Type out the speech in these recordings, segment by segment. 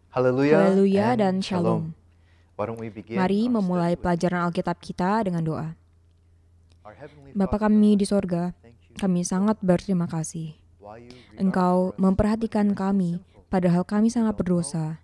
Haleluya Haleluya and dan Shalom. Shalom. Mari memulai pelajaran Alkitab kita dengan doa. Bapa kami di sorga, kami sangat berterima kasih. Engkau memperhatikan kami, padahal kami sangat berdosa.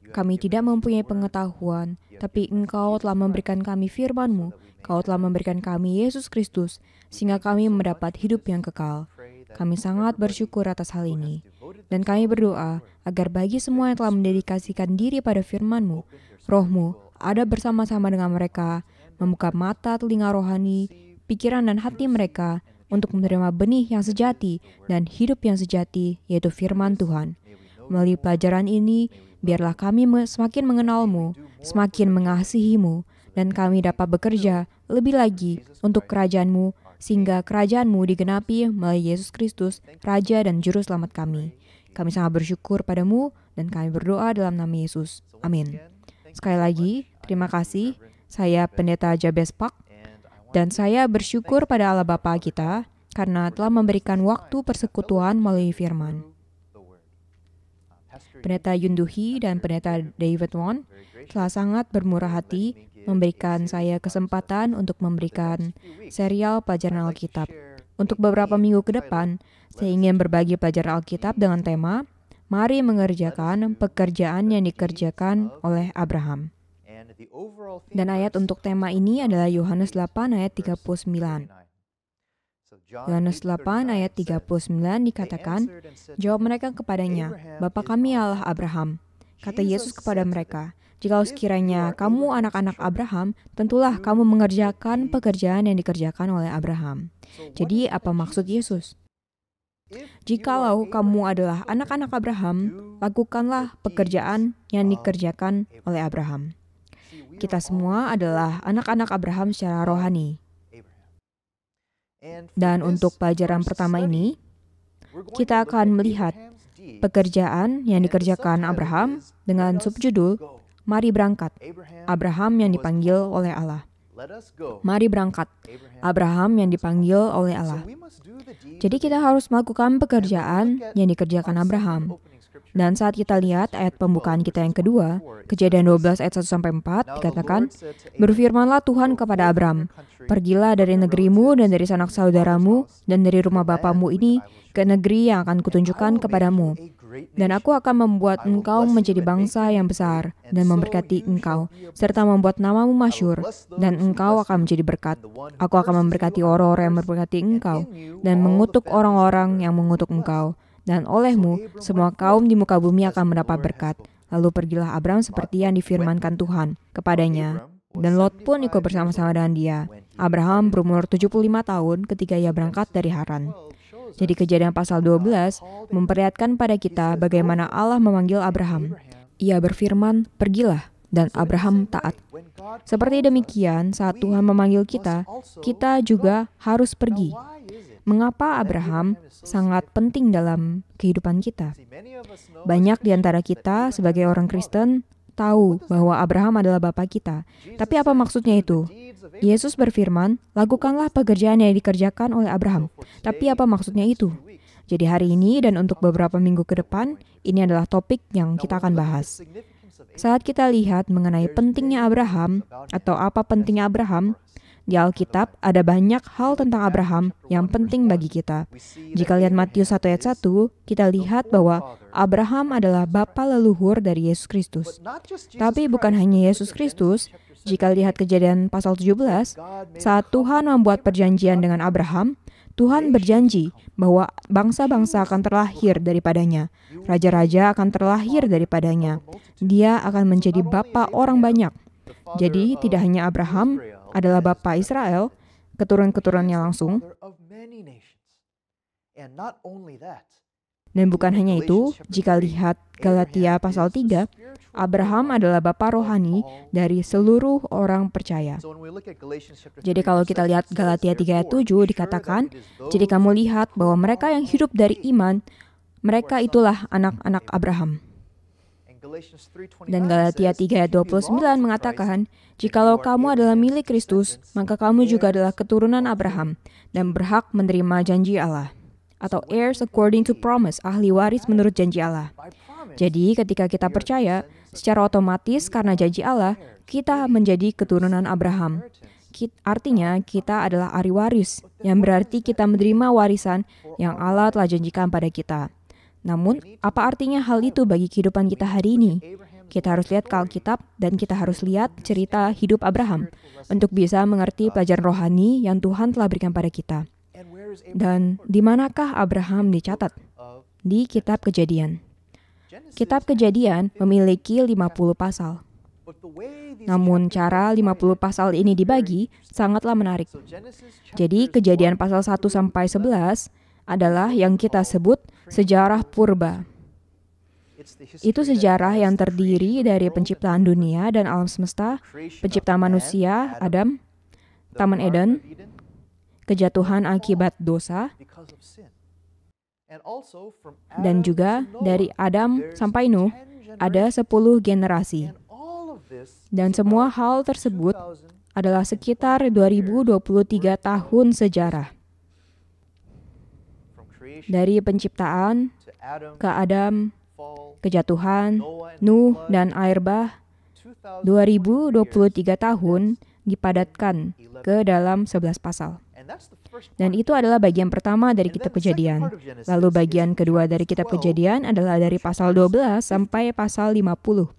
Kami tidak mempunyai pengetahuan, tapi Engkau telah memberikan kami firman-Mu. Kau telah memberikan kami Yesus Kristus, sehingga kami mendapat hidup yang kekal. Kami sangat bersyukur atas hal ini. Dan kami berdoa agar bagi semua yang telah mendedikasikan diri pada firman-Mu, Roh-Mu ada bersama-sama dengan mereka, membuka mata telinga rohani, pikiran dan hati mereka untuk menerima benih yang sejati dan hidup yang sejati, yaitu firman Tuhan. Melalui pelajaran ini, biarlah kami semakin mengenal-Mu, semakin mengasihi-Mu, dan kami dapat bekerja lebih lagi untuk kerajaan-Mu, sehingga kerajaan-Mu digenapi melalui Yesus Kristus, Raja dan Juru Selamat kami. Kami sangat bersyukur padamu, dan kami berdoa dalam nama Yesus. Amin. Sekali lagi, terima kasih. Saya Pendeta Jabez Pak, dan saya bersyukur pada Allah Bapa kita, karena telah memberikan waktu persekutuan melalui firman. Pendeta Yunduhi dan Pendeta David Won telah sangat bermurah hati memberikan saya kesempatan untuk memberikan serial pelajaran Alkitab. Untuk beberapa minggu ke depan, saya ingin berbagi pelajaran Alkitab dengan tema, Mari mengerjakan pekerjaan yang dikerjakan oleh Abraham. Dan ayat untuk tema ini adalah Yohanes 8 ayat 39. Yohanes 8 ayat 39 dikatakan, jawab mereka kepadanya, Bapa kami Allah Abraham. Kata Yesus kepada mereka, jikalau sekiranya kamu anak-anak Abraham, tentulah kamu mengerjakan pekerjaan yang dikerjakan oleh Abraham. Jadi apa maksud Yesus? Jikalau kamu adalah anak-anak Abraham, lakukanlah pekerjaan yang dikerjakan oleh Abraham. Kita semua adalah anak-anak Abraham secara rohani. Dan untuk pelajaran pertama ini, kita akan melihat pekerjaan yang dikerjakan Abraham dengan subjudul Mari berangkat, Abraham yang dipanggil oleh Allah. Mari berangkat, Abraham yang dipanggil oleh Allah. Jadi kita harus melakukan pekerjaan yang dikerjakan Abraham. Dan saat kita lihat ayat pembukaan kita yang kedua, Kejadian 12 ayat 1-4 dikatakan, Berfirmanlah Tuhan kepada Abram, pergilah dari negerimu dan dari sanak saudaramu dan dari rumah bapamu ini ke negeri yang akan kutunjukkan kepadamu. Dan aku akan membuat engkau menjadi bangsa yang besar dan memberkati engkau, serta membuat namamu masyhur, dan engkau akan menjadi berkat. Aku akan memberkati orang-orang yang memberkati engkau, dan mengutuk orang-orang yang mengutuk engkau. Dan olehmu, semua kaum di muka bumi akan mendapat berkat. Lalu pergilah Abram seperti yang difirmankan Tuhan kepadanya. Dan Lot pun ikut bersama-sama dengan dia. Abraham berumur 75 tahun ketika ia berangkat dari Haran. Jadi Kejadian pasal 12 memperlihatkan pada kita bagaimana Allah memanggil Abraham. Ia berfirman, pergilah, dan Abraham taat. Seperti demikian, saat Tuhan memanggil kita, kita juga harus pergi. Mengapa Abraham sangat penting dalam kehidupan kita? Banyak di antara kita sebagai orang Kristen tahu bahwa Abraham adalah bapa kita. Tapi apa maksudnya itu? Yesus berfirman, lakukanlah pekerjaan yang dikerjakan oleh Abraham. Tapi apa maksudnya itu? Jadi hari ini dan untuk beberapa minggu ke depan, ini adalah topik yang kita akan bahas. Saat kita lihat mengenai pentingnya Abraham, atau apa pentingnya Abraham, di Alkitab ada banyak hal tentang Abraham yang penting bagi kita. Jika lihat Matius 1 ayat 1, kita lihat bahwa Abraham adalah bapa leluhur dari Yesus Kristus. Tapi bukan hanya Yesus Kristus, jika lihat Kejadian pasal 17, saat Tuhan membuat perjanjian dengan Abraham, Tuhan berjanji bahwa bangsa-bangsa akan terlahir daripadanya. Raja-raja akan terlahir daripadanya. Dia akan menjadi bapa orang banyak. Jadi tidak hanya Abraham adalah bapa Israel, keturunan-keturunannya langsung. Dan bukan hanya itu, jika lihat Galatia pasal 3, Abraham adalah bapa rohani dari seluruh orang percaya. Jadi kalau kita lihat Galatia 3 ayat 7 dikatakan, jadi kamu lihat bahwa mereka yang hidup dari iman, mereka itulah anak-anak Abraham. Dan Galatia 3 ayat 29 mengatakan, jikalau kamu adalah milik Kristus, maka kamu juga adalah keturunan Abraham dan berhak menerima janji Allah. Atau heirs according to promise, ahli waris menurut janji Allah. Jadi ketika kita percaya, secara otomatis karena janji Allah, kita menjadi keturunan Abraham. Artinya kita adalah ahli waris, yang berarti kita menerima warisan yang Allah telah janjikan pada kita. Namun, apa artinya hal itu bagi kehidupan kita hari ini? Kita harus lihat ke Alkitab dan kita harus lihat cerita hidup Abraham untuk bisa mengerti pelajaran rohani yang Tuhan telah berikan pada kita. Dan di manakah Abraham dicatat? Di kitab Kejadian. Kitab Kejadian memiliki 50 pasal. Namun cara 50 pasal ini dibagi sangatlah menarik. Jadi Kejadian pasal 1 sampai 11 adalah yang kita sebut sejarah purba. Itu sejarah yang terdiri dari penciptaan dunia dan alam semesta, penciptaan manusia, Adam, Taman Eden, kejatuhan akibat dosa, dan juga dari Adam sampai Nuh ada 10 generasi. Dan semua hal tersebut adalah sekitar 2023 tahun sejarah. Dari penciptaan ke Adam, kejatuhan, Nuh, dan air bah, 2023 tahun dipadatkan ke dalam 11 pasal. Dan itu adalah bagian pertama dari kitab Kejadian. Lalu bagian kedua dari kitab Kejadian adalah dari pasal 12 sampai pasal 50.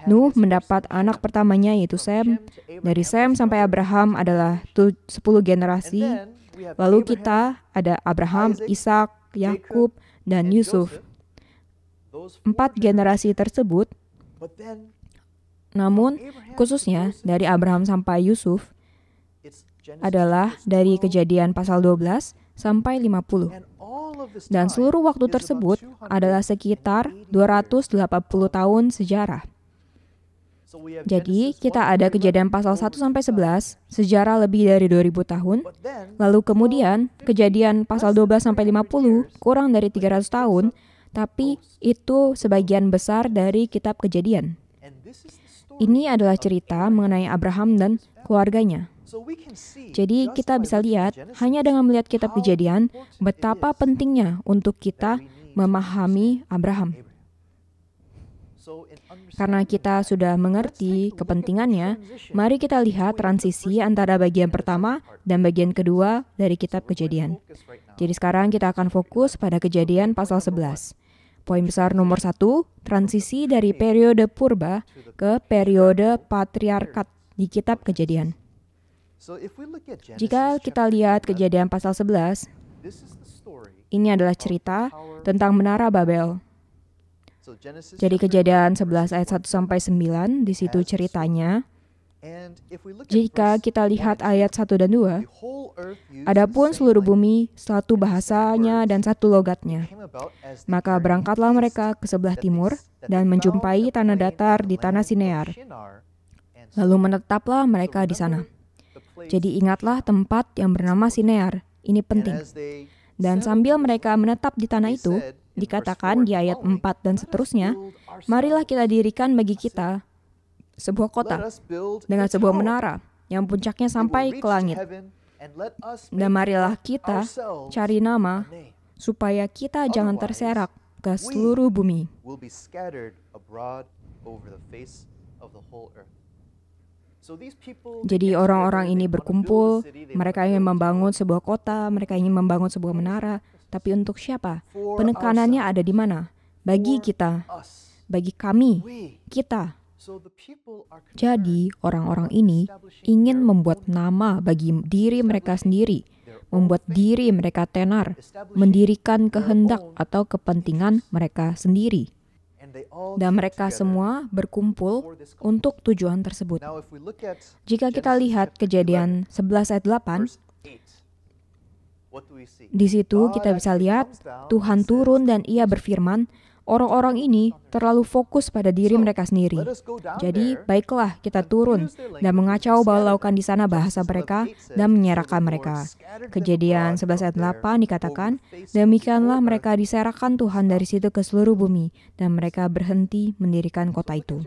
Nuh mendapat anak pertamanya yaitu Sem. Dari Sem sampai Abraham adalah 10 generasi. Lalu kita ada Abraham, Ishak, Yakub, dan Yusuf. 4 generasi tersebut, namun khususnya dari Abraham sampai Yusuf adalah dari Kejadian pasal 12 sampai 50. Dan seluruh waktu tersebut adalah sekitar 280 tahun sejarah. Jadi kita ada Kejadian pasal 1 sampai 11, sejarah lebih dari 2000 tahun. Lalu kemudian Kejadian pasal 12 sampai 50, kurang dari 300 tahun, tapi itu sebagian besar dari kitab Kejadian. Ini adalah cerita mengenai Abraham dan keluarganya. Jadi kita bisa lihat hanya dengan melihat kitab Kejadian betapa pentingnya untuk kita memahami Abraham. Karena kita sudah mengerti kepentingannya, mari kita lihat transisi antara bagian pertama dan bagian kedua dari kitab Kejadian. Jadi sekarang kita akan fokus pada Kejadian pasal 11. Poin besar nomor 1, transisi dari periode purba ke periode patriarkat di kitab Kejadian. Jika kita lihat Kejadian pasal 11, ini adalah cerita tentang Menara Babel. Jadi Kejadian 11 ayat 1 sampai 9, di situ ceritanya. Jika kita lihat ayat 1 dan 2, adapun seluruh bumi satu bahasanya dan satu logatnya. Maka berangkatlah mereka ke sebelah timur dan menjumpai tanah datar di tanah Sinear. Lalu menetaplah mereka di sana. Jadi ingatlah tempat yang bernama Sinear. Ini penting. Dan sambil mereka menetap di tanah itu, dikatakan di ayat 4 dan seterusnya, marilah kita dirikan bagi kita sebuah kota dengan sebuah menara yang puncaknya sampai ke langit. Dan marilah kita cari nama supaya kita jangan terserak ke seluruh bumi. Jadi orang-orang ini berkumpul, mereka ingin membangun sebuah kota, mereka ingin membangun sebuah menara. Tapi untuk siapa? Penekanannya ada di mana? Bagi kita, bagi kami, kita. Jadi orang-orang ini ingin membuat nama bagi diri mereka sendiri, membuat diri mereka tenar, mendirikan kehendak atau kepentingan mereka sendiri. Dan mereka semua berkumpul untuk tujuan tersebut. Jika kita lihat Kejadian 11 ayat 8, di situ kita bisa lihat Tuhan turun dan Ia berfirman, orang-orang ini terlalu fokus pada diri mereka sendiri. Jadi baiklah kita turun dan mengacau bawah laukan di sana bahasa mereka dan menyerahkan mereka. Kejadian 11 ayat 8 dikatakan, demikianlah mereka diserahkan Tuhan dari situ ke seluruh bumi dan mereka berhenti mendirikan kota itu.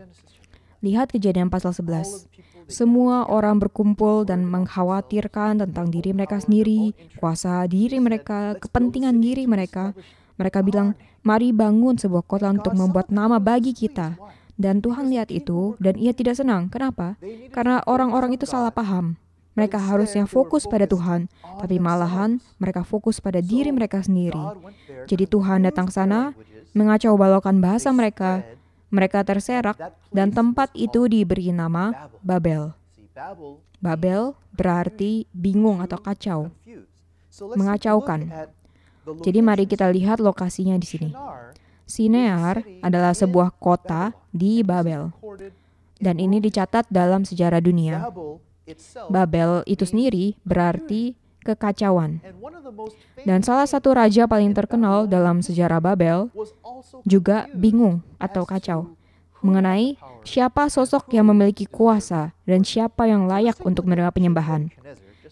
Lihat Kejadian pasal 11. Semua orang berkumpul dan mengkhawatirkan tentang diri mereka sendiri, kuasa diri mereka, kepentingan diri mereka. Mereka bilang, Mari bangun sebuah kota untuk membuat nama bagi kita. Dan Tuhan lihat itu dan ia tidak senang. Kenapa? Karena orang-orang itu salah paham. Mereka harusnya fokus pada Tuhan, tapi malahan mereka fokus pada diri mereka sendiri. Jadi Tuhan datang ke sana, mengacau balaukan bahasa mereka. Mereka terserak dan tempat itu diberi nama Babel. Babel berarti bingung atau kacau, mengacaukan. Jadi mari kita lihat lokasinya di sini. Sinear adalah sebuah kota di Babel. Dan ini dicatat dalam sejarah dunia. Babel itu sendiri berarti kekacauan. Dan salah satu raja paling terkenal dalam sejarah Babel juga bingung atau kacau mengenai siapa sosok yang memiliki kuasa dan siapa yang layak untuk menerima penyembahan.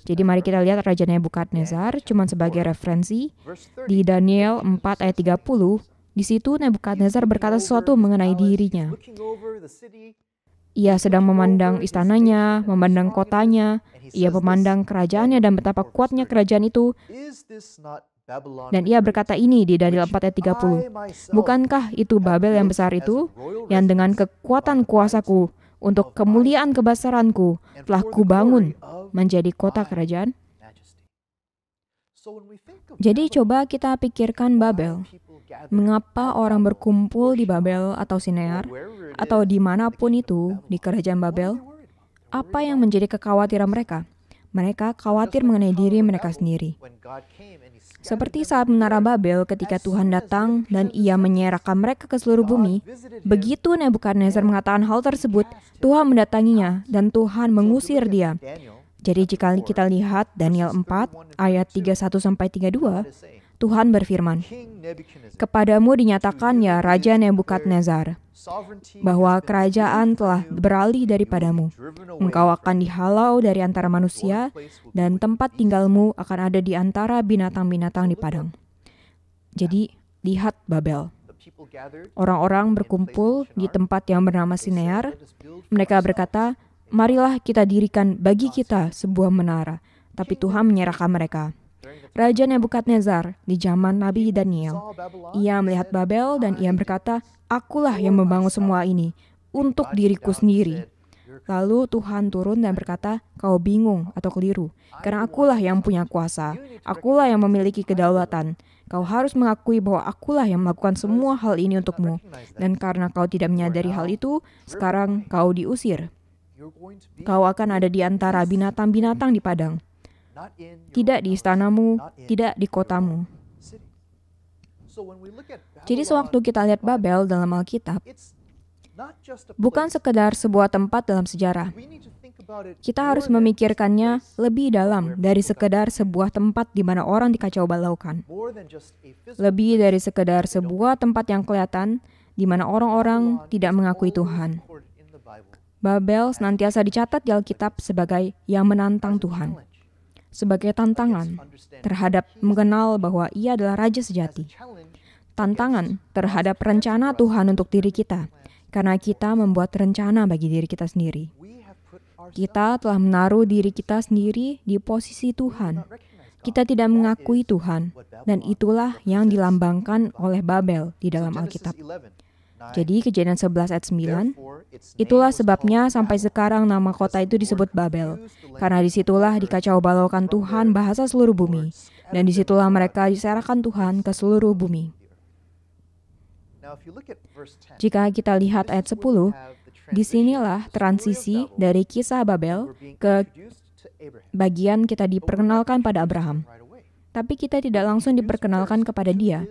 Jadi mari kita lihat Raja Nebukadnezar cuma sebagai referensi di Daniel 4 ayat 30. Di situ Nebukadnezar berkata sesuatu mengenai dirinya. Ia sedang memandang istananya, memandang kotanya, ia memandang kerajaannya dan betapa kuatnya kerajaan itu. Dan ia berkata ini di Daniel 4 ayat 30. Bukankah itu Babel yang besar itu, yang dengan kekuatan kuasaku, untuk kemuliaan kebesaranku, telah kubangun menjadi kota kerajaan? Jadi coba kita pikirkan Babel. Mengapa orang berkumpul di Babel atau Sinear, atau dimanapun itu di kerajaan Babel? Apa yang menjadi kekhawatiran mereka? Mereka khawatir mengenai diri mereka sendiri. Seperti saat menara Babel ketika Tuhan datang dan ia menyerahkan mereka ke seluruh bumi, begitu Nebukadnezar mengatakan hal tersebut, Tuhan mendatanginya dan Tuhan mengusir dia. Jadi jika kita lihat Daniel 4 ayat 31-32, Tuhan berfirman, "Kepadamu dinyatakan ya Raja Nebukadnezar, bahwa kerajaan telah beralih daripadamu. Engkau akan dihalau dari antara manusia, dan tempat tinggalmu akan ada di antara binatang-binatang di padang." Jadi, lihat Babel. Orang-orang berkumpul di tempat yang bernama Sinear. Mereka berkata, "Marilah kita dirikan bagi kita sebuah menara." Tapi Tuhan menyerahkan mereka. Raja Nebukadnezar di zaman Nabi Daniel, ia melihat Babel dan ia berkata, "Akulah yang membangun semua ini untuk diriku sendiri." Lalu Tuhan turun dan berkata, "Kau bingung atau keliru, karena akulah yang punya kuasa, akulah yang memiliki kedaulatan. Kau harus mengakui bahwa akulah yang melakukan semua hal ini untukmu. Dan karena kau tidak menyadari hal itu, sekarang kau diusir. Kau akan ada di antara binatang-binatang di padang. Tidak di istanamu, tidak di kotamu." Jadi sewaktu kita lihat Babel dalam Alkitab, bukan sekedar sebuah tempat dalam sejarah. Kita harus memikirkannya lebih dalam dari sekedar sebuah tempat di mana orang dikacau balaukan. Lebih dari sekedar sebuah tempat yang kelihatan di mana orang-orang tidak mengakui Tuhan. Babel senantiasa dicatat di Alkitab sebagai yang menantang Tuhan. Sebagai tantangan terhadap mengenal bahwa ia adalah Raja sejati. Tantangan terhadap rencana Tuhan untuk diri kita, karena kita membuat rencana bagi diri kita sendiri. Kita telah menaruh diri kita sendiri di posisi Tuhan. Kita tidak mengakui Tuhan, dan itulah yang dilambangkan oleh Babel di dalam Alkitab. Jadi Kejadian 11 ayat 9, itulah sebabnya sampai sekarang nama kota itu disebut Babel, karena disitulah dikacau balaukan Tuhan bahasa seluruh bumi, dan disitulah mereka diserahkan Tuhan ke seluruh bumi. Jika kita lihat ayat 10, disinilah transisi dari kisah Babel ke bagian kita diperkenalkan pada Abraham. Tapi kita tidak langsung diperkenalkan kepada dia.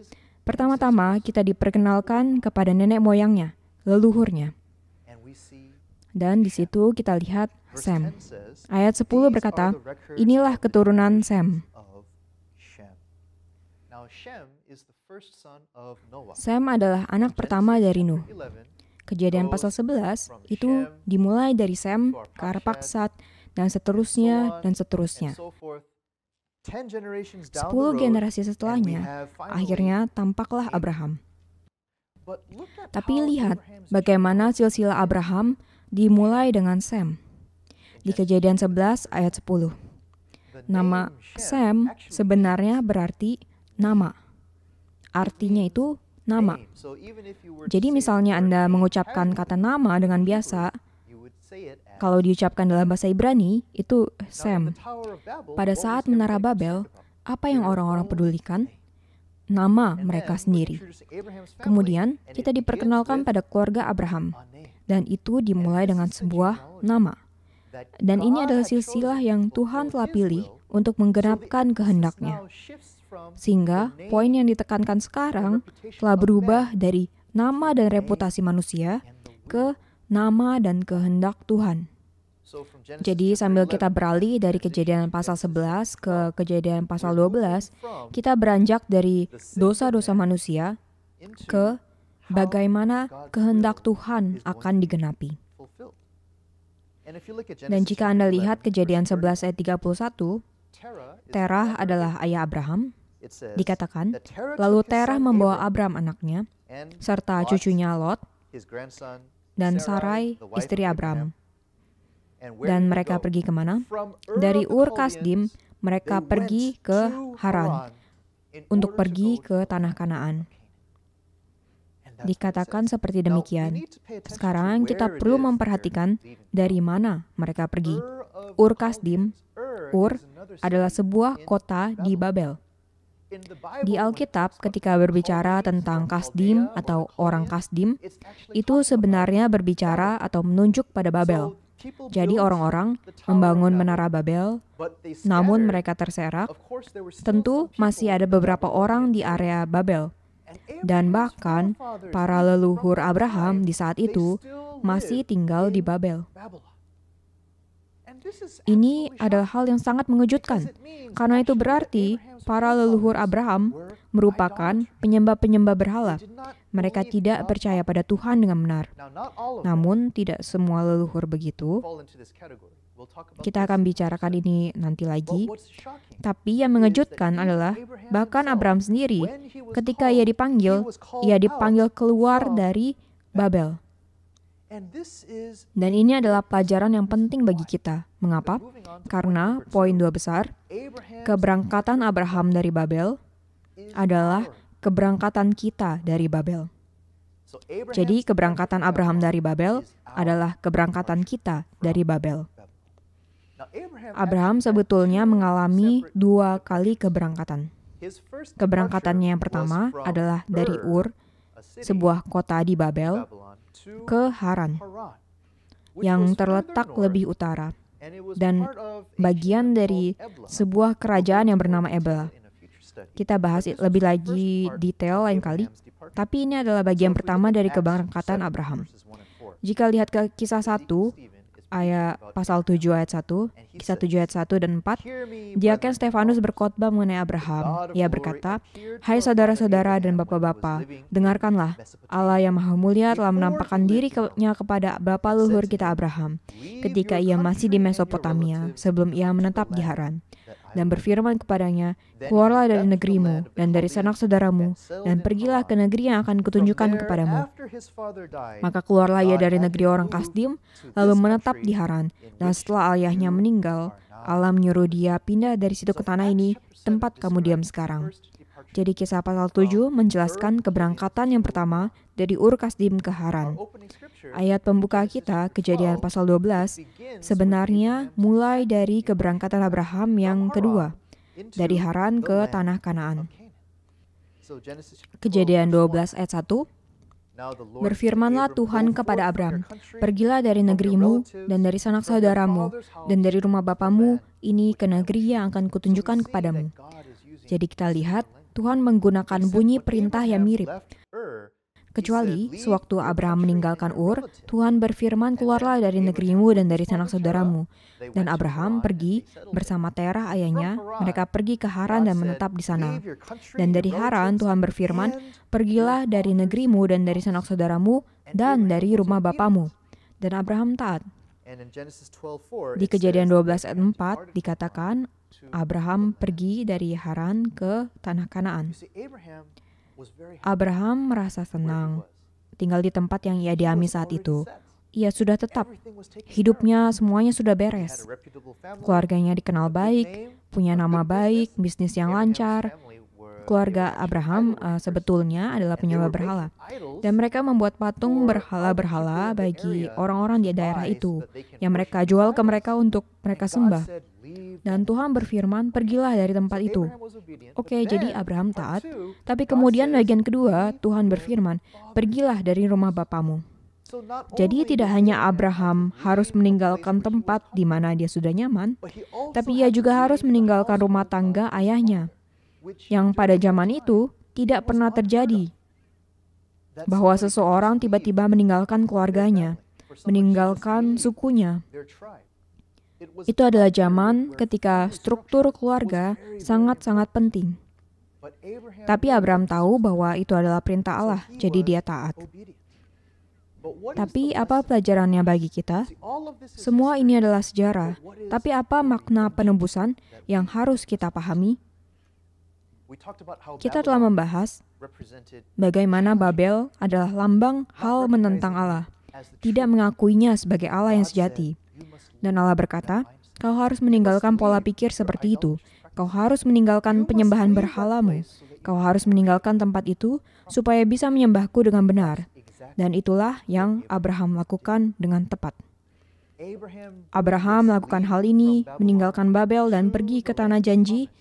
Pertama-tama kita diperkenalkan kepada nenek moyangnya, leluhurnya. Dan di situ kita lihat Sem. Ayat 10 berkata, "Inilah keturunan Sem." Sem adalah anak pertama dari Nuh. Kejadian pasal 11 itu dimulai dari Sem ke Arpaksad dan seterusnya dan seterusnya. 10 generasi setelahnya, akhirnya tampaklah Abraham. Tapi lihat bagaimana silsilah Abraham dimulai dengan Sem. Di Kejadian 11 ayat 10. Nama Sem sebenarnya berarti nama. Artinya itu nama. Jadi misalnya Anda mengucapkan kata nama dengan biasa, kalau diucapkan dalam bahasa Ibrani, itu Sem. Pada saat Menara Babel, apa yang orang-orang pedulikan? Nama mereka sendiri. Kemudian, kita diperkenalkan pada keluarga Abraham. Dan itu dimulai dengan sebuah nama. Dan ini adalah silsilah yang Tuhan telah pilih untuk menggenapkan kehendak-Nya. Sehingga, poin yang ditekankan sekarang telah berubah dari nama dan reputasi manusia ke nama dan kehendak Tuhan. Jadi sambil kita beralih dari Kejadian pasal 11 ke Kejadian pasal 12, kita beranjak dari dosa-dosa manusia ke bagaimana kehendak Tuhan akan digenapi. Dan jika Anda lihat Kejadian 11 ayat 31, Terah adalah ayah Abraham. Dikatakan, lalu Terah membawa Abram anaknya, serta cucunya Lot, dan Sarai, istri Abram. Dan mereka pergi kemana? Dari Ur Kasdim, mereka pergi ke Haran untuk pergi ke tanah Kanaan. Dikatakan seperti demikian. Sekarang kita perlu memperhatikan dari mana mereka pergi. Ur Kasdim, Ur adalah sebuah kota di Babel. Di Alkitab, ketika berbicara tentang Kasdim atau orang Kasdim, itu sebenarnya berbicara atau menunjuk pada Babel. Jadi orang-orang membangun menara Babel, namun mereka terserak. Tentu masih ada beberapa orang di area Babel. Dan bahkan para leluhur Abraham di saat itu masih tinggal di Babel. Ini adalah hal yang sangat mengejutkan. Karena itu berarti para leluhur Abraham merupakan penyembah-penyembah berhala. Mereka tidak percaya pada Tuhan dengan benar. Namun tidak semua leluhur begitu. Kita akan bicarakan ini nanti lagi. Tapi yang mengejutkan adalah bahkan Abraham sendiri ketika ia dipanggil keluar dari Babel. Dan ini adalah pelajaran yang penting bagi kita. Mengapa? Karena poin 2 besar, keberangkatan Abraham dari Babel adalah keberangkatan kita dari Babel. Jadi keberangkatan Abraham dari Babel adalah keberangkatan kita dari Babel. Abraham sebetulnya mengalami 2 kali keberangkatan. Keberangkatannya yang pertama adalah dari Ur, sebuah kota di Babel, ke Haran, yang terletak lebih utara, dan bagian dari sebuah kerajaan yang bernama Ebel. Kita bahas lebih lagi detail lain kali, tapi ini adalah bagian pertama dari keberangkatan Abraham. Jika lihat ke kisah 1, ayat pasal 7 ayat 1, kisah 7 ayat 1 dan 4, Diaken Stefanus berkhotbah mengenai Abraham. Ia berkata, "Hai saudara-saudara dan bapak-bapak, dengarkanlah, Allah yang Maha Mulia telah menampakkan dirinya kepada bapa leluhur kita Abraham, ketika ia masih di Mesopotamia, sebelum ia menetap di Haran. Dan berfirman kepadanya, keluarlah dari negerimu dan dari sanak saudaramu, dan pergilah ke negeri yang akan kutunjukkan kepadamu. Maka keluarlah ia dari negeri orang Kasdim, lalu menetap di Haran. Dan setelah ayahnya meninggal, Allah menyuruh dia pindah dari situ ke tanah ini, tempat kamu diam sekarang." Jadi kisah pasal 7 menjelaskan keberangkatan yang pertama dari Ur Kasdim ke Haran. Ayat pembuka kita, Kejadian pasal 12, sebenarnya mulai dari keberangkatan Abraham yang kedua, dari Haran ke tanah Kanaan. Kejadian 12 ayat 1, berfirmanlah Tuhan kepada Abram, pergilah dari negerimu dan dari sanak saudaramu dan dari rumah bapamu ini ke negeri yang akan kutunjukkan kepadamu. Jadi kita lihat, Tuhan menggunakan bunyi perintah yang mirip. Kecuali sewaktu Abraham meninggalkan Ur, Tuhan berfirman, keluarlah dari negerimu dan dari sanak saudaramu. Dan Abraham pergi bersama Terah ayahnya, mereka pergi ke Haran dan menetap di sana. Dan dari Haran Tuhan berfirman, pergilah dari negerimu dan dari sanak saudaramu dan dari rumah bapamu. Dan Abraham taat. Di Kejadian 12 ayat 4 dikatakan, Abraham pergi dari Haran ke tanah Kanaan. Abraham merasa senang tinggal di tempat yang ia diami saat itu. Ia sudah tetap. Hidupnya semuanya sudah beres. Keluarganya dikenal baik, punya nama baik, bisnis yang lancar. keluarga Abraham sebetulnya adalah penyembah berhala. Dan mereka membuat patung berhala-berhala bagi orang-orang di daerah itu, yang mereka jual ke mereka untuk mereka sembah. Dan Tuhan berfirman, pergilah dari tempat itu. Oke, jadi Abraham taat, tapi kemudian bagian kedua, Tuhan berfirman, pergilah dari rumah bapamu. Jadi tidak hanya Abraham harus meninggalkan tempat di mana dia sudah nyaman, tapi ia juga harus meninggalkan rumah tangga ayahnya, yang pada zaman itu tidak pernah terjadi, bahwa seseorang tiba-tiba meninggalkan keluarganya, meninggalkan sukunya. Itu adalah zaman ketika struktur keluarga sangat-sangat penting. Tapi Abraham tahu bahwa itu adalah perintah Allah, jadi dia taat. Tapi apa pelajarannya bagi kita? Semua ini adalah sejarah, tapi apa makna penebusan yang harus kita pahami? Kita telah membahas bagaimana Babel adalah lambang hal menentang Allah, tidak mengakuinya sebagai Allah yang sejati. Dan Allah berkata, kau harus meninggalkan pola pikir seperti itu. Kau harus meninggalkan penyembahan berhalamu. Kau harus meninggalkan tempat itu supaya bisa menyembahku dengan benar. Dan itulah yang Abraham lakukan dengan tepat. Abraham melakukan hal ini, meninggalkan Babel dan pergi ke tanah janji,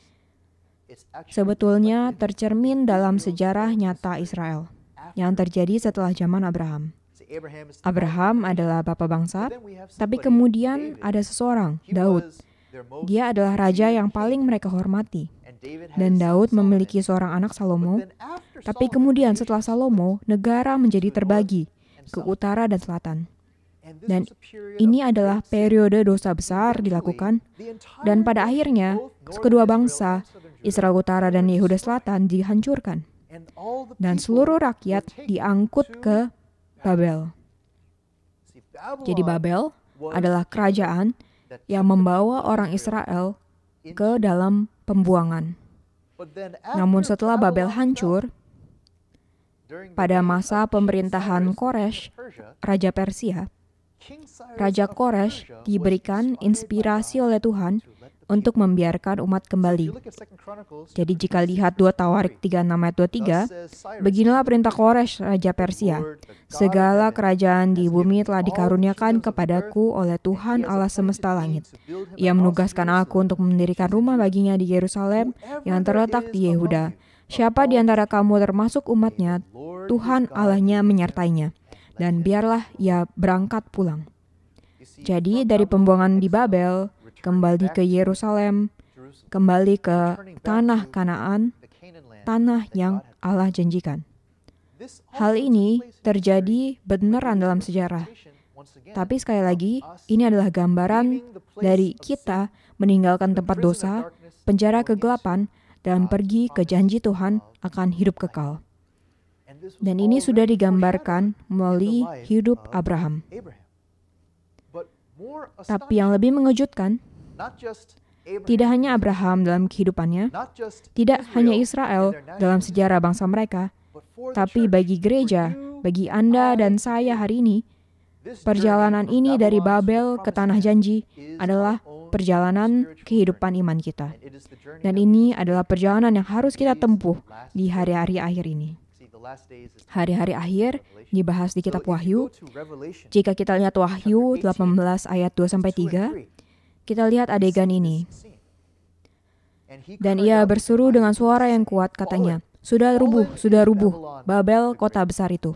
sebetulnya tercermin dalam sejarah nyata Israel yang terjadi setelah zaman Abraham. Abraham adalah bapa bangsa, tapi kemudian ada seseorang, Daud. Dia adalah raja yang paling mereka hormati. Dan Daud memiliki seorang anak Salomo, tapi kemudian setelah Salomo, negara menjadi terbagi ke utara dan selatan. Dan ini adalah periode dosa besar dilakukan, dan pada akhirnya kedua bangsa, Israel Utara dan Yehuda Selatan dihancurkan. Dan seluruh rakyat diangkut ke Babel. Jadi Babel adalah kerajaan yang membawa orang Israel ke dalam pembuangan. Namun setelah Babel hancur, pada masa pemerintahan Koresh, Raja Persia, Raja Koresh diberikan inspirasi oleh Tuhan untuk membiarkan umat kembali. Jadi jika lihat 2 Tawarik 36 ayat 23, beginilah perintah Koresh, Raja Persia. Segala kerajaan di bumi telah dikaruniakan kepadaku oleh Tuhan Allah semesta langit. Ia menugaskan aku untuk mendirikan rumah baginya di Yerusalem yang terletak di Yehuda. Siapa di antara kamu termasuk umatnya, Tuhan Allahnya menyertainya. Dan biarlah ia berangkat pulang. Jadi dari pembuangan di Babel, kembali ke Yerusalem, kembali ke tanah Kanaan, tanah yang Allah janjikan. Hal ini terjadi beneran dalam sejarah. Tapi sekali lagi, ini adalah gambaran dari kita meninggalkan tempat dosa, penjara kegelapan, dan pergi ke janji Tuhan akan hidup kekal. Dan ini sudah digambarkan melalui hidup Abraham. Tapi yang lebih mengejutkan, tidak hanya Abraham dalam kehidupannya, tidak hanya Israel dalam sejarah bangsa mereka, tapi bagi gereja, bagi Anda dan saya hari ini, perjalanan ini dari Babel ke Tanah Janji adalah perjalanan kehidupan iman kita. Dan ini adalah perjalanan yang harus kita tempuh di hari-hari akhir ini. Hari-hari akhir dibahas di kitab Wahyu. Jika kita lihat Wahyu 18 ayat 2-3, kita lihat adegan ini. Dan ia berseru dengan suara yang kuat, katanya, sudah rubuh, Babel kota besar itu.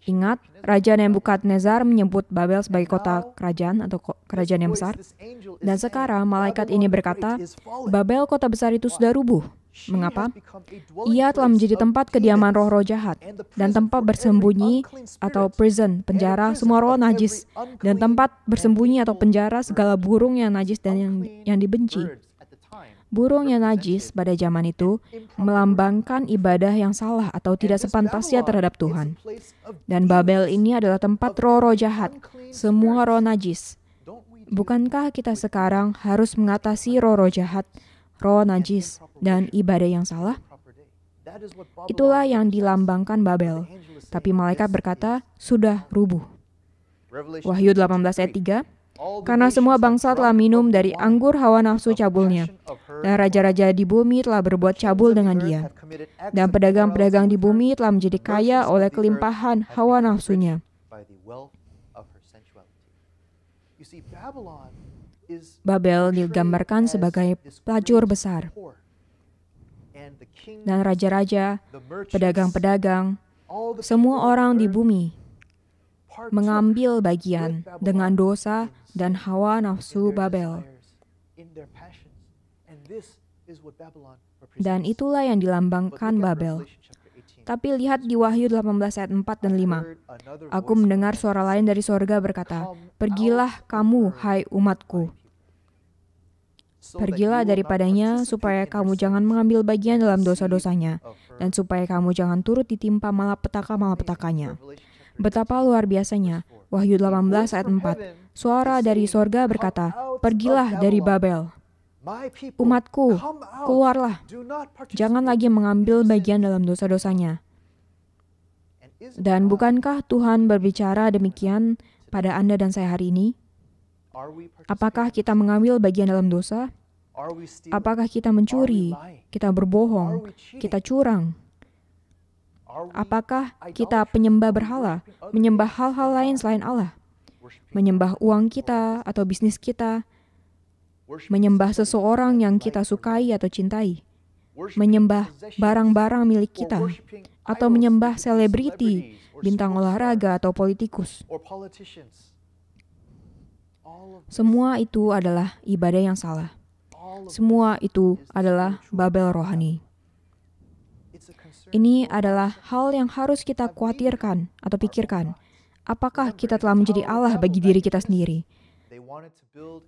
Ingat, Raja Nebukadnezar menyebut Babel sebagai kota kerajaan atau kerajaan yang besar. Dan sekarang malaikat ini berkata, Babel kota besar itu sudah rubuh. Mengapa? Ia telah menjadi tempat kediaman roh-roh jahat dan tempat bersembunyi atau prison, penjara semua roh najis, dan tempat bersembunyi atau penjara segala burung yang najis dan yang dibenci. Burung yang najis pada zaman itu melambangkan ibadah yang salah atau tidak sepantasnya terhadap Tuhan. Dan Babel ini adalah tempat roh-roh jahat, semua roh najis. Bukankah kita sekarang harus mengatasi roh-roh jahat, roh najis, dan ibadah yang salah? Itulah yang dilambangkan Babel. Tapi malaikat berkata, sudah rubuh. Wahyu 18 ayat 3, Karena semua bangsa telah minum dari anggur hawa nafsu cabulnya, dan raja-raja di bumi telah berbuat cabul dengan dia. Dan pedagang-pedagang di bumi telah menjadi kaya oleh kelimpahan hawa nafsunya. Babel digambarkan sebagai pelacur besar. Dan raja-raja, pedagang-pedagang, semua orang di bumi mengambil bagian dengan dosa dan hawa nafsu Babel. Dan itulah yang dilambangkan Babel. Tapi lihat di Wahyu 18 ayat 4 dan 5. Aku mendengar suara lain dari sorga berkata, "Pergilah kamu, hai umatku. Pergilah daripadanya supaya kamu jangan mengambil bagian dalam dosa-dosanya, dan supaya kamu jangan turut ditimpa malapetaka-malapetakanya." Betapa luar biasanya. Wahyu 18 ayat 4. Suara dari sorga berkata, "Pergilah dari Babel. Umatku, keluarlah. Jangan lagi mengambil bagian dalam dosa-dosanya." Dan bukankah Tuhan berbicara demikian pada Anda dan saya hari ini? Apakah kita mengambil bagian dalam dosa? Apakah kita mencuri? Kita berbohong? Kita curang? Apakah kita penyembah berhala, menyembah hal-hal lain selain Allah? Menyembah uang kita atau bisnis kita? Menyembah seseorang yang kita sukai atau cintai? Menyembah barang-barang milik kita? Atau menyembah selebriti, bintang olahraga atau politikus? Semua itu adalah ibadah yang salah. Semua itu adalah Babel rohani. Ini adalah hal yang harus kita khawatirkan atau pikirkan. Apakah kita telah menjadi Allah bagi diri kita sendiri?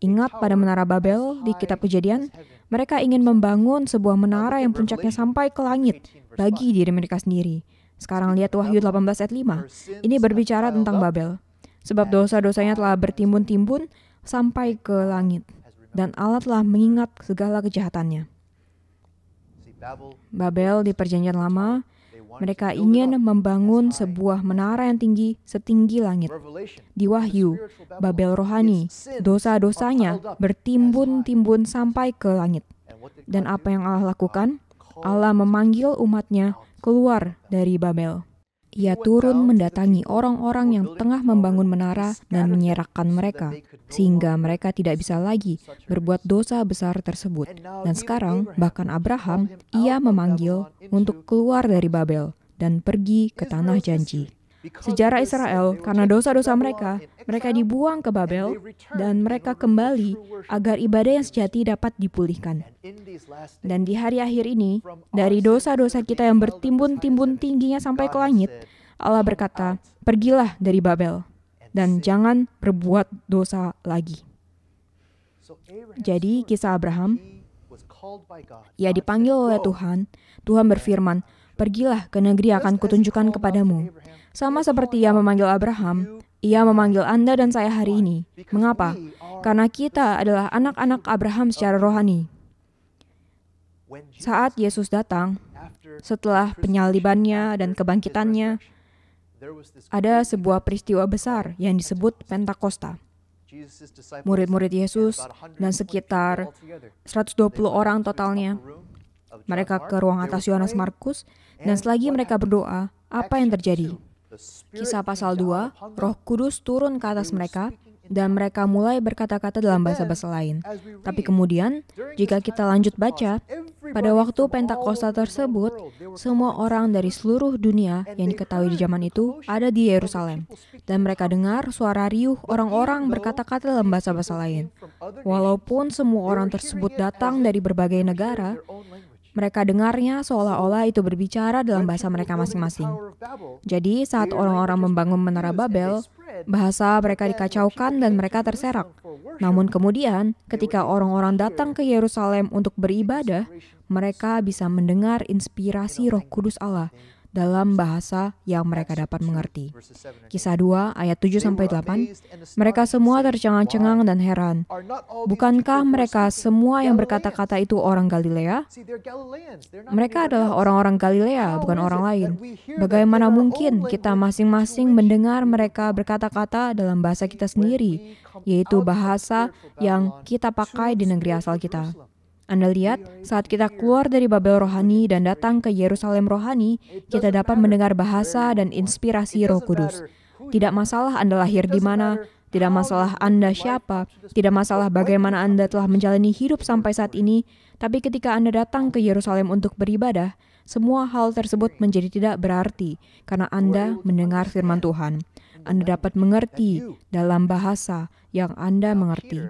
Ingat pada menara Babel di kitab Kejadian, mereka ingin membangun sebuah menara yang puncaknya sampai ke langit bagi diri mereka sendiri. Sekarang lihat Wahyu 18 ayat 5. Ini berbicara tentang Babel. Sebab dosa-dosanya telah bertimbun-timbun sampai ke langit. Dan Allah telah mengingat segala kejahatannya. Babel di Perjanjian Lama, mereka ingin membangun sebuah menara yang tinggi setinggi langit. Di Wahyu, Babel rohani, dosa-dosanya bertimbun-timbun sampai ke langit. Dan apa yang Allah lakukan? Allah memanggil umatnya keluar dari Babel. Ia turun mendatangi orang-orang yang tengah membangun menara dan menyerahkan mereka, sehingga mereka tidak bisa lagi berbuat dosa besar tersebut. Dan sekarang, bahkan Abraham, ia memanggil untuk keluar dari Babel dan pergi ke tanah janji. Sejarah Israel, karena dosa-dosa mereka dibuang ke Babel, dan mereka kembali agar ibadah yang sejati dapat dipulihkan. Dan di hari akhir ini, dari dosa-dosa kita yang bertimbun-timbun tingginya sampai ke langit, Allah berkata, "Pergilah dari Babel, dan jangan berbuat dosa lagi." Jadi, kisah Abraham, ia dipanggil oleh Tuhan. Tuhan berfirman, "Pergilah ke negeri yang akan kutunjukkan kepadamu." Sama seperti ia memanggil Abraham, ia memanggil Anda dan saya hari ini. Mengapa? Karena kita adalah anak-anak Abraham secara rohani. Saat Yesus datang, setelah penyalibannya dan kebangkitannya, ada sebuah peristiwa besar yang disebut Pentakosta. Murid-murid Yesus dan sekitar 120 orang totalnya, mereka ke ruang atas Yohanes Markus, dan selagi mereka berdoa, apa yang terjadi? Kisah pasal 2, Roh Kudus turun ke atas mereka, dan mereka mulai berkata-kata dalam bahasa-bahasa lain. Tapi kemudian, jika kita lanjut baca, pada waktu Pentakosta tersebut, semua orang dari seluruh dunia yang diketahui di zaman itu ada di Yerusalem. Dan mereka dengar suara riuh orang-orang berkata-kata dalam bahasa-bahasa lain. Walaupun semua orang tersebut datang dari berbagai negara, mereka dengarnya seolah-olah itu berbicara dalam bahasa mereka masing-masing. Jadi, saat orang-orang membangun menara Babel, bahasa mereka dikacaukan dan mereka terserak. Namun kemudian, ketika orang-orang datang ke Yerusalem untuk beribadah, mereka bisa mendengar inspirasi Roh Kudus Allah dalam bahasa yang mereka dapat mengerti. Kisah 2 ayat 7-8, mereka semua tercengang-cengang dan heran. Bukankah mereka semua yang berkata-kata itu orang Galilea? Mereka adalah orang-orang Galilea, bukan orang lain. Bagaimana mungkin kita masing-masing mendengar mereka berkata-kata dalam bahasa kita sendiri, yaitu bahasa yang kita pakai di negeri asal kita? Anda lihat, saat kita keluar dari Babel rohani dan datang ke Yerusalem rohani, kita dapat mendengar bahasa dan inspirasi Roh Kudus. Tidak masalah Anda lahir di mana, tidak masalah Anda siapa, tidak masalah bagaimana Anda telah menjalani hidup sampai saat ini, tapi ketika Anda datang ke Yerusalem untuk beribadah, semua hal tersebut menjadi tidak berarti karena Anda mendengar firman Tuhan. Anda dapat mengerti dalam bahasa yang Anda mengerti.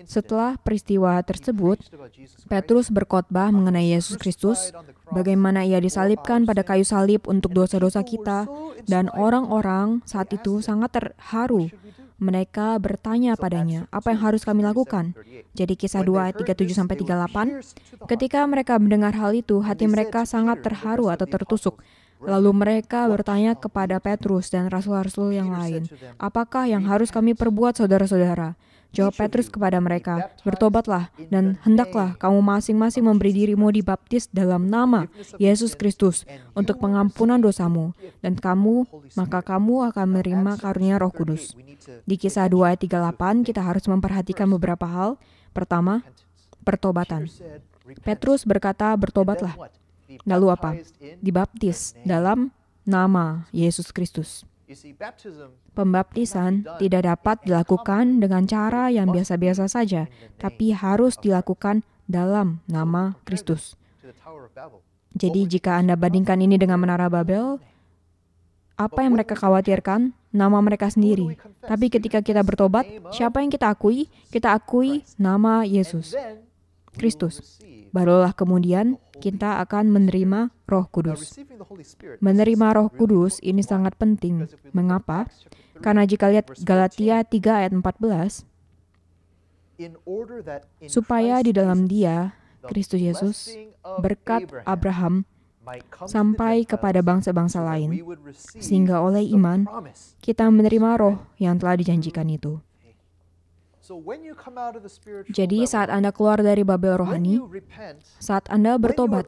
Setelah peristiwa tersebut, Petrus berkhotbah mengenai Yesus Kristus, bagaimana ia disalibkan pada kayu salib untuk dosa-dosa kita, dan orang-orang saat itu sangat terharu. Mereka bertanya padanya, apa yang harus kami lakukan? Jadi kisah 2 ayat 37-38, ketika mereka mendengar hal itu, hati mereka sangat terharu atau tertusuk. Lalu mereka bertanya kepada Petrus dan rasul-rasul yang lain, apakah yang harus kami perbuat saudara-saudara? Jawab Petrus kepada mereka, bertobatlah dan hendaklah kamu masing-masing memberi dirimu dibaptis dalam nama Yesus Kristus untuk pengampunan dosamu, dan maka kamu akan menerima karunia Roh Kudus. Di kisah 2 ayat 38 kita harus memperhatikan beberapa hal. Pertama, pertobatan. Petrus berkata, bertobatlah. Lalu apa? Dibaptis dalam nama Yesus Kristus. Pembaptisan tidak dapat dilakukan dengan cara yang biasa-biasa saja, tapi harus dilakukan dalam nama Kristus. Jadi jika Anda bandingkan ini dengan Menara Babel, apa yang mereka khawatirkan? Nama mereka sendiri. Tapi ketika kita bertobat, siapa yang kita akui? Kita akui nama Yesus Kristus. Barulah kemudian kita akan menerima Roh Kudus. Menerima Roh Kudus ini sangat penting. Mengapa? Karena jika lihat Galatia 3 ayat 14, supaya di dalam Dia, Kristus Yesus, berkat Abraham sampai kepada bangsa-bangsa lain, sehingga oleh iman kita menerima Roh yang telah dijanjikan itu. Jadi saat Anda keluar dari Babel rohani, saat Anda bertobat,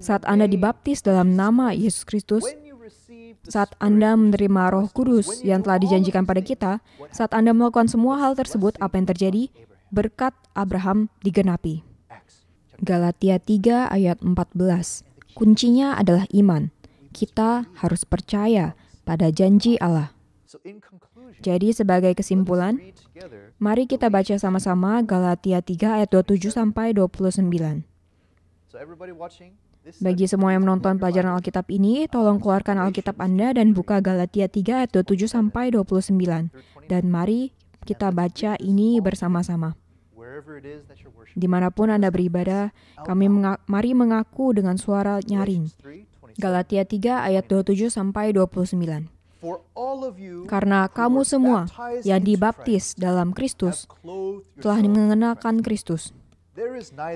saat Anda dibaptis dalam nama Yesus Kristus, saat Anda menerima Roh Kudus yang telah dijanjikan pada kita, saat Anda melakukan semua hal tersebut, apa yang terjadi? Berkat Abraham digenapi. Galatia 3 ayat 14. Kuncinya adalah iman. Kita harus percaya pada janji Allah. Jadi sebagai kesimpulan, mari kita baca sama-sama Galatia 3 ayat 27-29. Bagi semua yang menonton pelajaran Alkitab ini, tolong keluarkan Alkitab Anda dan buka Galatia 3 ayat 27-29. Dan mari kita baca ini bersama-sama. Dimanapun Anda beribadah, mari mengaku dengan suara nyaring. Galatia 3 ayat 27-29. Karena kamu semua yang dibaptis dalam Kristus telah mengenakan Kristus.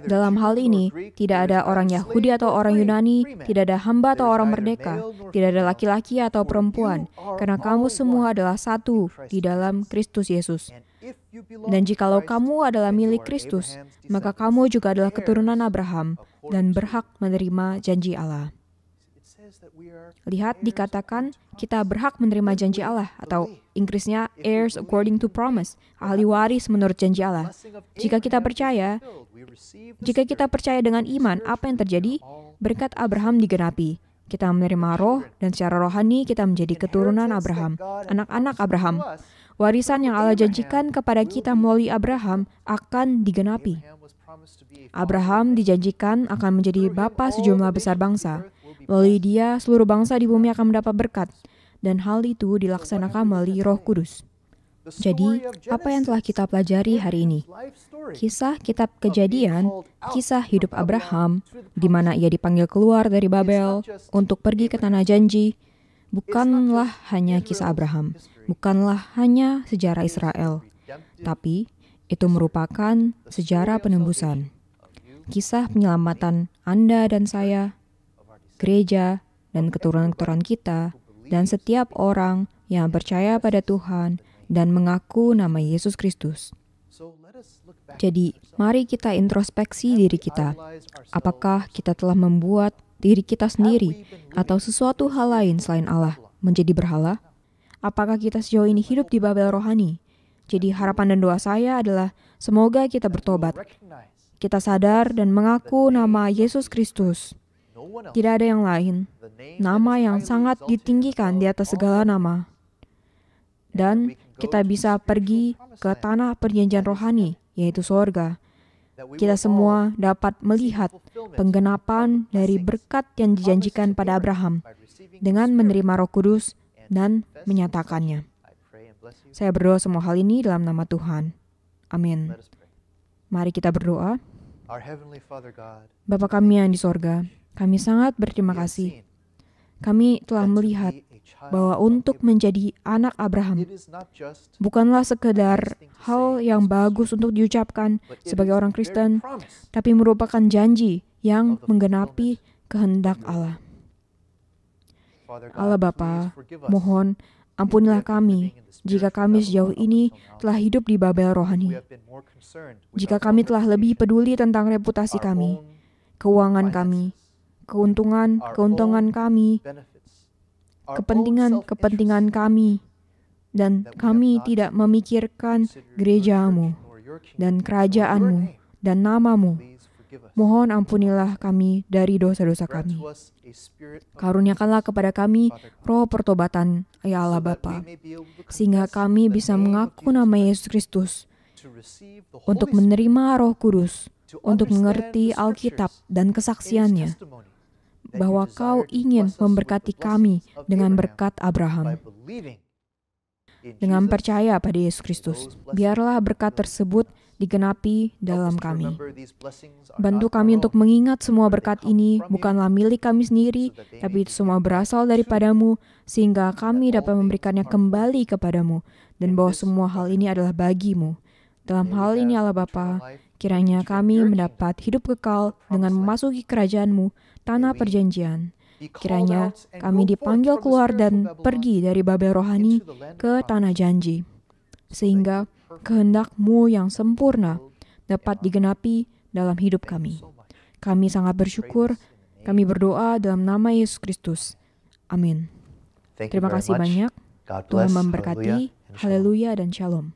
Dalam hal ini, tidak ada orang Yahudi atau orang Yunani, tidak ada hamba atau orang merdeka, tidak ada laki-laki atau perempuan, karena kamu semua adalah satu di dalam Kristus Yesus. Dan jikalau kamu adalah milik Kristus, maka kamu juga adalah keturunan Abraham dan berhak menerima janji Allah. Lihat, dikatakan kita berhak menerima janji Allah, atau Inggrisnya heirs according to promise, ahli waris menurut janji Allah. Jika kita percaya dengan iman, apa yang terjadi? Berkat Abraham digenapi. Kita menerima roh, dan secara rohani kita menjadi keturunan Abraham, anak-anak Abraham. Warisan yang Allah janjikan kepada kita melalui Abraham akan digenapi. Abraham dijanjikan akan menjadi bapa sejumlah besar bangsa. Melalui dia, seluruh bangsa di bumi akan mendapat berkat. Dan hal itu dilaksanakan melalui Roh Kudus. Jadi, apa yang telah kita pelajari hari ini? Kisah kitab Kejadian, kisah hidup Abraham, di mana ia dipanggil keluar dari Babel untuk pergi ke tanah janji, bukanlah hanya kisah Abraham, bukanlah hanya sejarah Israel, tapi itu merupakan sejarah penembusan. Kisah penyelamatan Anda dan saya, gereja, dan keturunan-keturunan kita, dan setiap orang yang percaya pada Tuhan dan mengaku nama Yesus Kristus. Jadi, mari kita introspeksi diri kita. Apakah kita telah membuat diri kita sendiri atau sesuatu hal lain selain Allah menjadi berhala? Apakah kita sejauh ini hidup di Babel rohani? Jadi harapan dan doa saya adalah semoga kita bertobat. Kita sadar dan mengaku nama Yesus Kristus. Tidak ada yang lain. Nama yang sangat ditinggikan di atas segala nama. Dan kita bisa pergi ke tanah perjanjian rohani, yaitu sorga. Kita semua dapat melihat penggenapan dari berkat yang dijanjikan pada Abraham dengan menerima Roh Kudus dan menyatakannya. Saya berdoa semua hal ini dalam nama Tuhan. Amin. Mari kita berdoa. Bapa kami yang di sorga, kami sangat berterima kasih. Kami telah melihat bahwa untuk menjadi anak Abraham bukanlah sekedar hal yang bagus untuk diucapkan sebagai orang Kristen, tapi merupakan janji yang menggenapi kehendak Allah. Allah Bapa, mohon ampunilah kami jika kami sejauh ini telah hidup di Babel rohani. Jika kami telah lebih peduli tentang reputasi kami, keuangan kami, keuntungan kami, kepentingan kami, dan kami tidak memikirkan gereja-Mu dan kerajaan-Mu dan nama-Mu. Mohon ampunilah kami dari dosa-dosa kami. Karuniakanlah kepada kami roh pertobatan, ya Allah Bapa, sehingga kami bisa mengaku nama Yesus Kristus, untuk menerima Roh Kudus, untuk mengerti Alkitab dan kesaksiannya, bahwa Kau ingin memberkati kami dengan berkat Abraham. Dengan percaya pada Yesus Kristus, biarlah berkat tersebut digenapi dalam kami. Bantu kami untuk mengingat semua berkat ini bukanlah milik kami sendiri, tapi itu semua berasal daripada-Mu, sehingga kami dapat memberikannya kembali kepadamu, dan bahwa semua hal ini adalah bagi-Mu. Dalam hal ini Allah Bapa, kiranya kami mendapat hidup kekal dengan memasuki kerajaan-Mu, tanah perjanjian. Kiranya kami dipanggil keluar dan pergi dari Babel rohani ke tanah janji, sehingga kehendak-Mu yang sempurna dapat digenapi dalam hidup kami. Kami sangat bersyukur, kami berdoa dalam nama Yesus Kristus. Amin. Terima kasih banyak. Tuhan memberkati. Haleluya dan shalom.